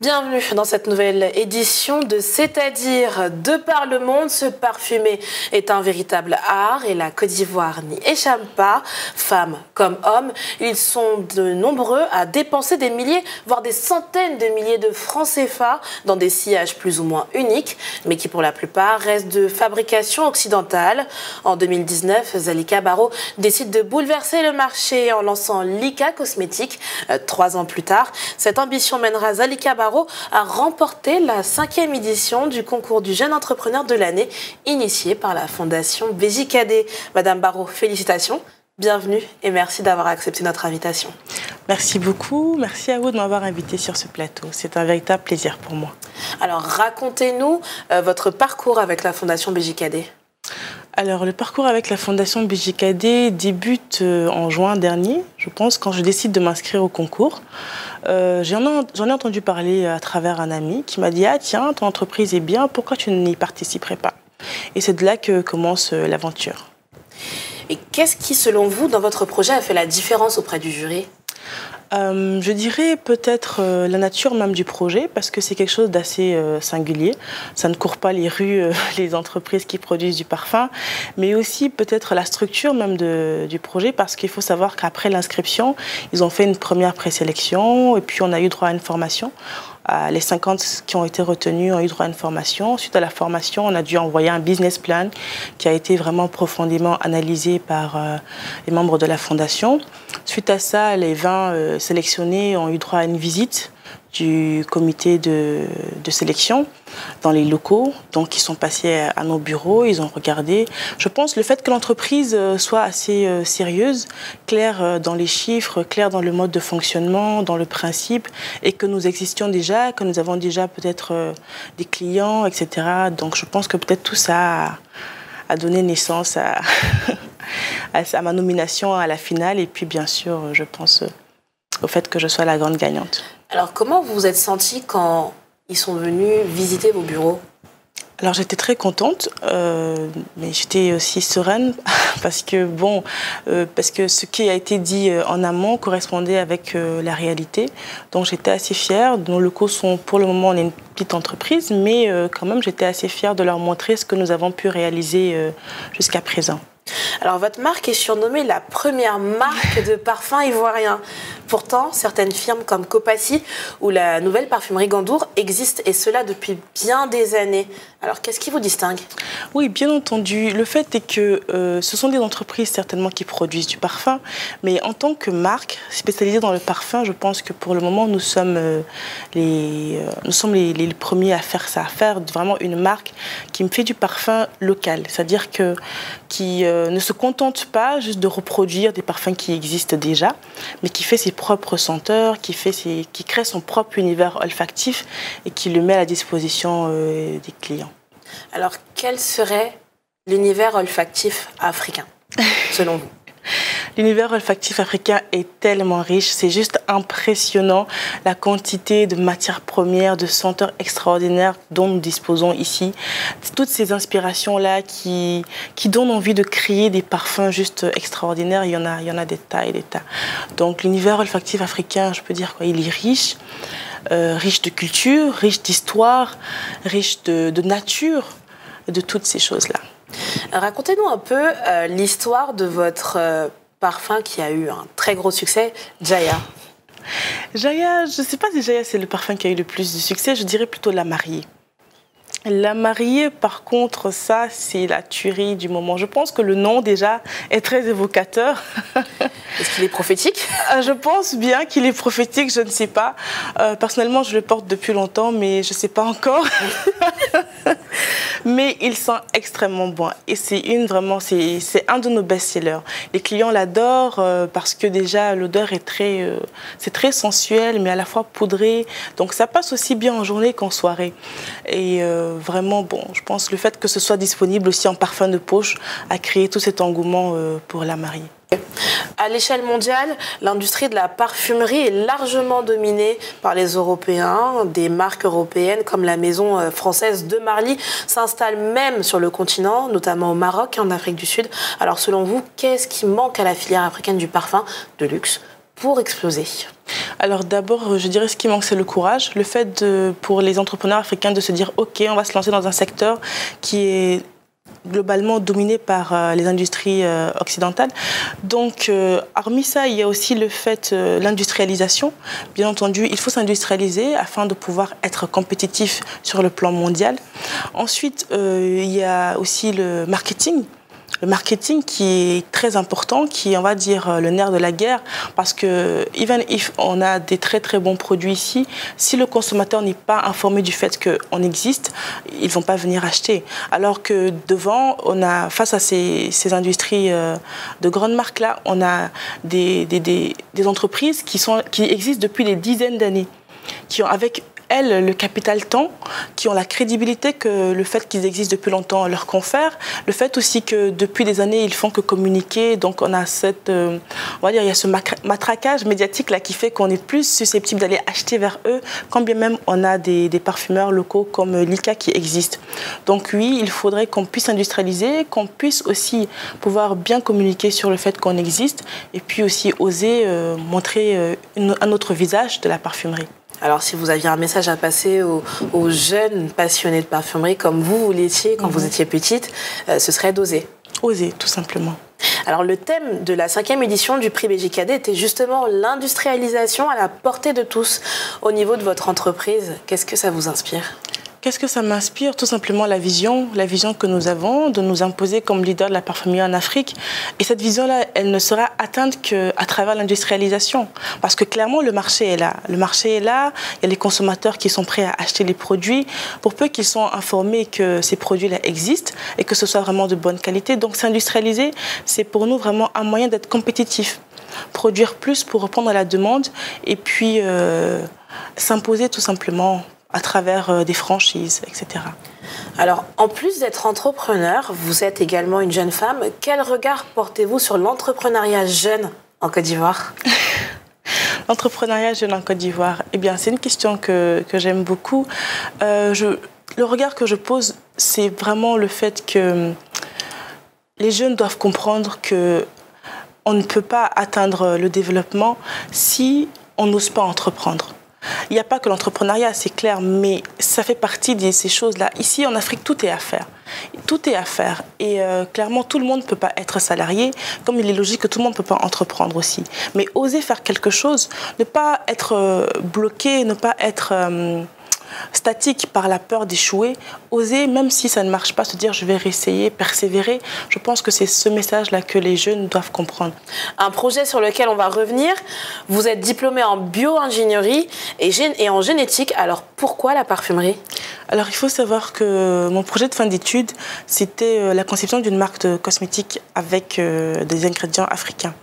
Bienvenue dans cette nouvelle édition de C'est-à-dire de par le monde. Se parfumer est un véritable art et la Côte d'Ivoire n'y échappe pas. Femmes comme hommes, ils sont de nombreux à dépenser des milliers, voire des centaines de milliers de francs CFA dans des sillages plus ou moins uniques, mais qui pour la plupart restent de fabrication occidentale. En 2019, Zalika Barro décide de bouleverser le marché en lançant Lika Cosmétiques. 3 ans plus tard, cette ambition mènera Zalika Barro a remporté la 5e édition du concours du jeune entrepreneur de l'année initié par la Fondation BJKD. Madame Barro, félicitations, bienvenue et merci d'avoir accepté notre invitation. Merci beaucoup, merci à vous de m'avoir invité sur ce plateau. C'est un véritable plaisir pour moi. Alors racontez-nous votre parcours avec la Fondation BJKD. Alors, le parcours avec la Fondation BJKD débute en juin dernier, je pense, quand je décide de m'inscrire au concours. J'en ai entendu parler à travers un ami qui m'a dit « Ah tiens, ton entreprise est bien, pourquoi tu n'y participerais pas ?» Et c'est de là que commence l'aventure. Et qu'est-ce qui, selon vous, dans votre projet, a fait la différence auprès du jury ? Je dirais peut-être la nature même du projet, parce que c'est quelque chose d'assez singulier. Ça ne court pas les rues, les entreprises qui produisent du parfum, mais aussi peut-être la structure même du projet, parce qu'il faut savoir qu'après l'inscription, ils ont fait une première présélection, et puis on a eu droit à une formation. Les 50 qui ont été retenus ont eu droit à une formation. Suite à la formation, on a dû envoyer un business plan qui a été vraiment profondément analysé par les membres de la Fondation. Suite à ça, les 20 sélectionnés ont eu droit à une visite du comité de sélection dans les locaux. Donc, ils sont passés à nos bureaux, ils ont regardé. Je pense le fait que l'entreprise soit assez sérieuse, claire dans les chiffres, claire dans le mode de fonctionnement, dans le principe, et que nous existions déjà, que nous avons déjà peut-être des clients, etc. Donc, je pense que peut-être tout ça a donné naissance à ma nomination à la finale. Et puis, bien sûr, je pense au fait que je sois la grande gagnante. Alors, comment vous vous êtes sentie quand ils sont venus visiter vos bureaux ? Alors, j'étais très contente, mais j'étais aussi sereine parce que, parce que ce qui a été dit en amont correspondait avec la réalité. Donc, j'étais assez fière. Nos locaux sont, pour le moment, on est une petite entreprise, mais quand même, j'étais assez fière de leur montrer ce que nous avons pu réaliser jusqu'à présent. Alors, votre marque est surnommée la première marque de parfum ivoirien. Pourtant, certaines firmes comme Copassi ou la nouvelle parfumerie Gandour existent, et cela depuis bien des années. Alors, qu'est-ce qui vous distingue ? Oui, bien entendu. Le fait est que ce sont des entreprises certainement qui produisent du parfum, mais en tant que marque spécialisée dans le parfum, je pense que pour le moment, nous sommes les premiers à faire ça, à faire vraiment une marque qui me fait du parfum local, c'est-à-dire qui ne se contente pas juste de reproduire des parfums qui existent déjà, mais qui fait ses propres senteurs, qui crée son propre univers olfactif et qui le met à la disposition des clients. Alors, quel serait l'univers olfactif africain, selon vous ? L'univers olfactif africain est tellement riche, c'est juste impressionnant la quantité de matières premières, de senteurs extraordinaires dont nous disposons ici. Toutes ces inspirations-là qui donnent envie de créer des parfums juste extraordinaires, il y en a des tas et des tas. Donc l'univers olfactif africain, je peux dire quoi, il est riche. Riche de culture, riche d'histoire, riche de nature, de toutes ces choses-là. Racontez-nous un peu l'histoire de votre parfum qui a eu un très gros succès, Jaya. Jaya, je ne sais pas si Jaya c'est le parfum qui a eu le plus de succès, je dirais plutôt La Mariée. La Mariée, par contre, ça, c'est la tuerie du moment. Je pense que le nom, déjà, est très évocateur. Est-ce qu'il est prophétique ? Je pense bien qu'il est prophétique, je ne sais pas. Personnellement, je le porte depuis longtemps, mais je ne sais pas encore. Mais il sent extrêmement bon. Et c'est un de nos best-sellers. Les clients l'adorent parce que déjà, l'odeur c'est très sensuel, mais à la fois poudré. Donc, ça passe aussi bien en journée qu'en soirée. Et vraiment, je pense le fait que ce soit disponible aussi en parfum de poche a créé tout cet engouement pour La Mariée. À l'échelle mondiale, l'industrie de la parfumerie est largement dominée par les Européens. Des marques européennes comme la maison française de Marly s'installent même sur le continent, notamment au Maroc et en Afrique du Sud. Alors selon vous, qu'est-ce qui manque à la filière africaine du parfum de luxe pour exploser? Alors d'abord, je dirais ce qui manque, c'est le courage. Le fait pour les entrepreneurs africains de se dire « Ok, on va se lancer dans un secteur qui est globalement dominé par les industries occidentales. » Donc, hormis ça, il y a aussi le fait l'industrialisation. Bien entendu, il faut s'industrialiser afin de pouvoir être compétitif sur le plan mondial. Ensuite, il y a aussi le marketing. Le marketing qui est très important, qui est, on va dire, le nerf de la guerre, parce que, even if on a des très très bons produits ici, si le consommateur n'est pas informé du fait qu'on existe, ils ne vont pas venir acheter. Alors que devant, on a, face à ces industries de grandes marques-là, on a des entreprises qui existent depuis des dizaines d'années, qui ont avec elles, le capital temps, qui ont la crédibilité que le fait qu'ils existent depuis longtemps leur confère, le fait aussi que depuis des années, ils font que communiquer, donc on a on va dire, il y a ce matraquage médiatique là qui fait qu'on est plus susceptible d'aller acheter vers eux, quand bien même on a des parfumeurs locaux comme Lika qui existent. Donc oui, il faudrait qu'on puisse industrialiser, qu'on puisse aussi pouvoir bien communiquer sur le fait qu'on existe, et puis aussi oser montrer un autre visage de la parfumerie. Alors, si vous aviez un message à passer aux jeunes passionnés de parfumerie, comme vous l'étiez quand vous étiez petite, ce serait d'oser. Oser, tout simplement. Alors, le thème de la 5e édition du prix BJKD était justement l'industrialisation à la portée de tous. Au niveau de votre entreprise, qu'est-ce que ça vous inspire ? Qu'est-ce que ça m'inspire? Tout simplement la vision que nous avons de nous imposer comme leader de la parfumerie en Afrique. Et cette vision-là, elle ne sera atteinte qu'à travers l'industrialisation. Parce que clairement, le marché est là. Le marché est là, il y a les consommateurs qui sont prêts à acheter les produits, pour peu qu'ils soient informés que ces produits-là existent et que ce soit vraiment de bonne qualité. Donc s'industrialiser, c'est pour nous vraiment un moyen d'être compétitif. Produire plus pour répondre à la demande et puis s'imposer tout simplement à travers des franchises, etc. Alors, en plus d'être entrepreneur, vous êtes également une jeune femme. Quel regard portez-vous sur l'entrepreneuriat jeune en Côte d'Ivoire? L'entrepreneuriat jeune en Côte d'Ivoire, eh bien, c'est une question que j'aime beaucoup. Le regard que je pose, c'est vraiment le fait que les jeunes doivent comprendre qu'on ne peut pas atteindre le développement si on n'ose pas entreprendre. Il n'y a pas que l'entrepreneuriat, c'est clair, mais ça fait partie de ces choses-là. Ici, en Afrique, tout est à faire. Tout est à faire. Et clairement, tout le monde ne peut pas être salarié, comme il est logique que tout le monde ne peut pas entreprendre aussi. Mais oser faire quelque chose, ne pas être bloqué, ne pas être statique par la peur d'échouer, oser, même si ça ne marche pas, se dire je vais réessayer, persévérer. Je pense que c'est ce message-là que les jeunes doivent comprendre. Un projet sur lequel on va revenir, vous êtes diplômé en bio-ingénierie et en génétique, alors pourquoi la parfumerie ? Alors il faut savoir que mon projet de fin d'études, c'était la conception d'une marque de cosmétiques avec des ingrédients africains.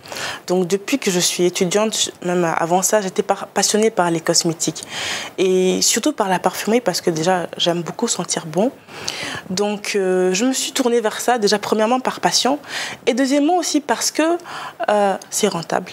Donc depuis que je suis étudiante, même avant ça, j'étais passionnée par les cosmétiques. Et surtout par la parfumerie parce que déjà, j'aime beaucoup sentir bon. Donc je me suis tournée vers ça, déjà premièrement par passion et deuxièmement aussi parce que c'est rentable.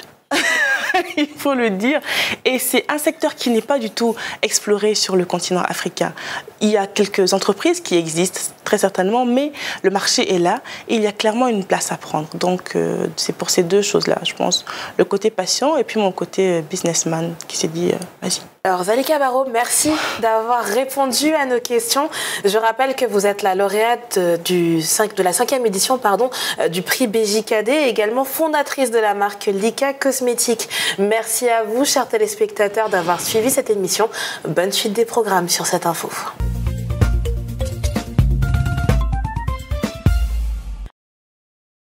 Il faut le dire. Et c'est un secteur qui n'est pas du tout exploré sur le continent africain. Il y a quelques entreprises qui existent, très certainement, mais le marché est là et il y a clairement une place à prendre. Donc, c'est pour ces deux choses-là, je pense. Le côté patient et puis mon côté businessman qui s'est dit, vas-y. Alors, Zalika Baro, merci d'avoir répondu à nos questions. Je rappelle que vous êtes la lauréate de la 5e édition du prix BJKD et également fondatrice de la marque Lika Cosmétiques. Merci à vous, chers téléspectateurs, d'avoir suivi cette émission. Bonne suite des programmes sur cette info.